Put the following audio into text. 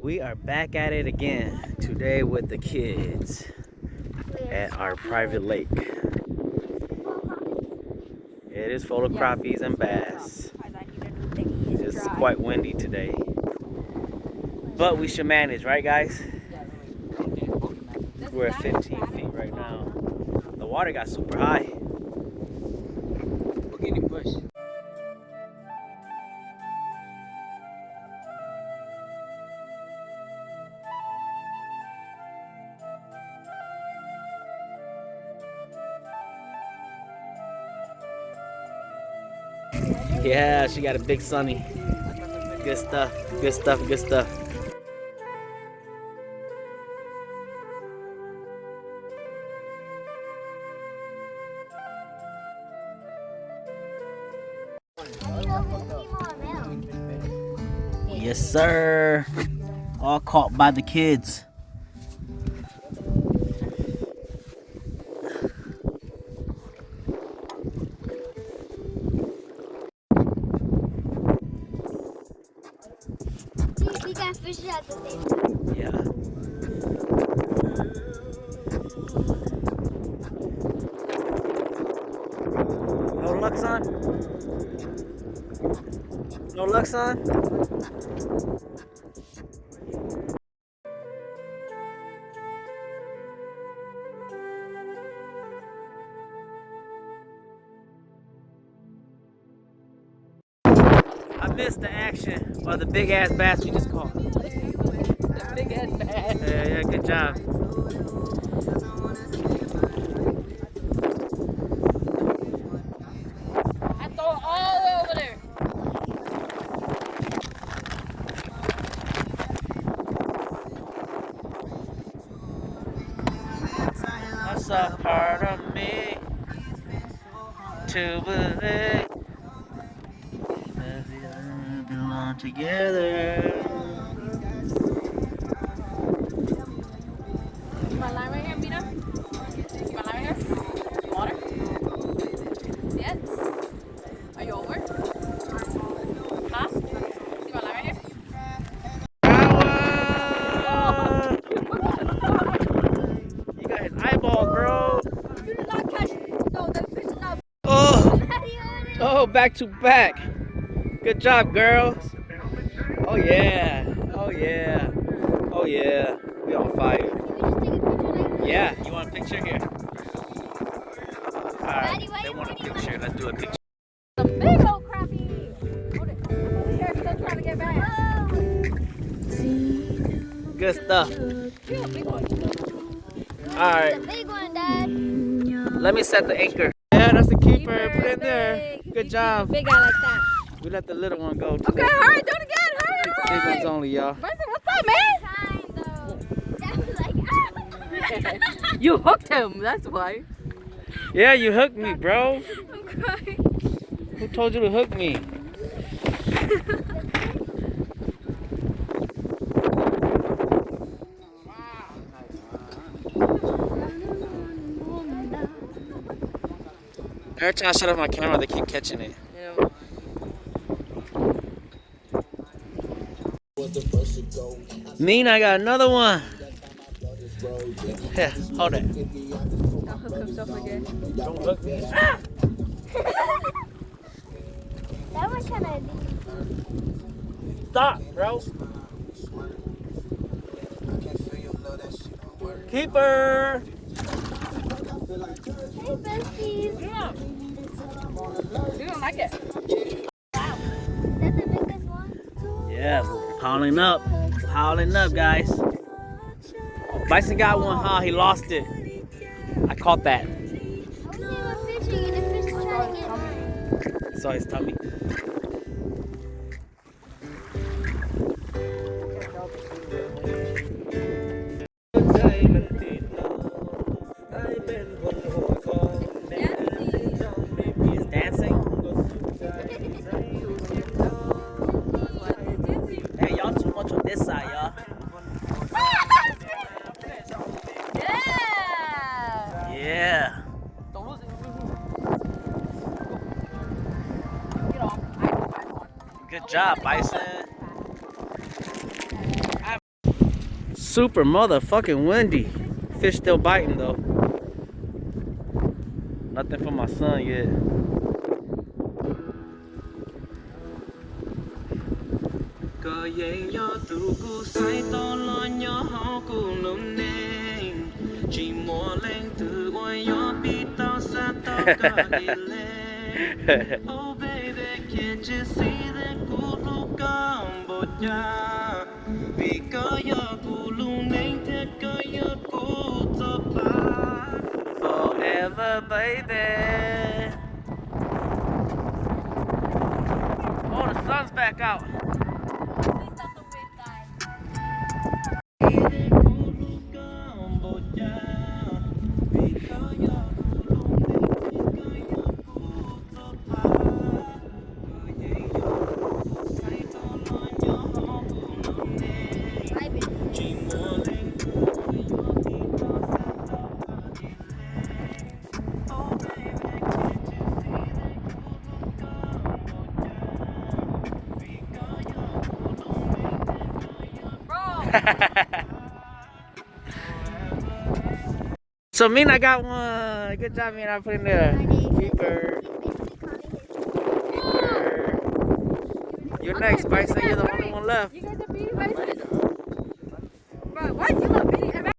We are back at it again today with the kids at our private lake. It is full of crappies and bass. It's quite windy today, but we should manage, right guys? We're at 15 feet right now. The water got super high. We're getting pushed. Yeah, she got a big sunny. Good stuff, good stuff, good stuff. Yes, sir. All caught by the kids. We got fish at the same time. Yeah. No luck, son? No luck, son? I missed the action of the big ass bass we just caught. The big ass bass. Yeah, good job. I throw it all over there. That's a part of me to believe that we belong together. See my line right here, Mina? See my line right here? Water? See it? Are you over? Huh? See my line right here? You got his eyeball, bro. You did not catch. No, the fish is not. Oh, oh, back to back. Good job, girls. Oh yeah, oh yeah, oh yeah. We on fire. Yeah, you want a picture here? Alright, they want a picture. Let's do a picture. A big old crappie. Hold it. Here, still trying to get back. Good stuff. You're a big one. Alright, The big one, Dad. let me set the anchor. Yeah, that's the keeper. Put it in there. Good job. Big guy like that. We let the little one go too. Okay, hurry, do it again. Hurry, Big hurry. ones only, y'all. Bryson, what's up, man? Time though. Dad was like, ah. You hooked him, that's why. Yeah, you hooked me, bro. I'm crying. Who told you to hook me? Every time I shut off my camera, they keep catching it. Yeah. Mean, I got another one. Here, hold it. I'll hook himself again. Don't hook me. That was kind of. Stop, bro. Keeper. Hey, besties. Yeah. You don't like it. Is that the biggest one? Yeah, piling up, guys. Bison got one, huh? He lost it. I caught that. I was fishing and the fish was trying to get Saw his tummy. He's dancing. Hey, y'all too much on this side, y'all. Yeah. Yeah. Good job, Bison. super motherfucking windy. Fish still biting though. Nothing for my son yet. Oh baby, can't you see that Kulu Cambodia? Vì có giờ Kulu nên thế có giờ Forever, baby. Oh, the sun's back out. So Mina got one. Good job, Mina, putting there. Keeper. You're next, Bison. You're the only one left. You guys are beating Bison. Bro, why do you love beating?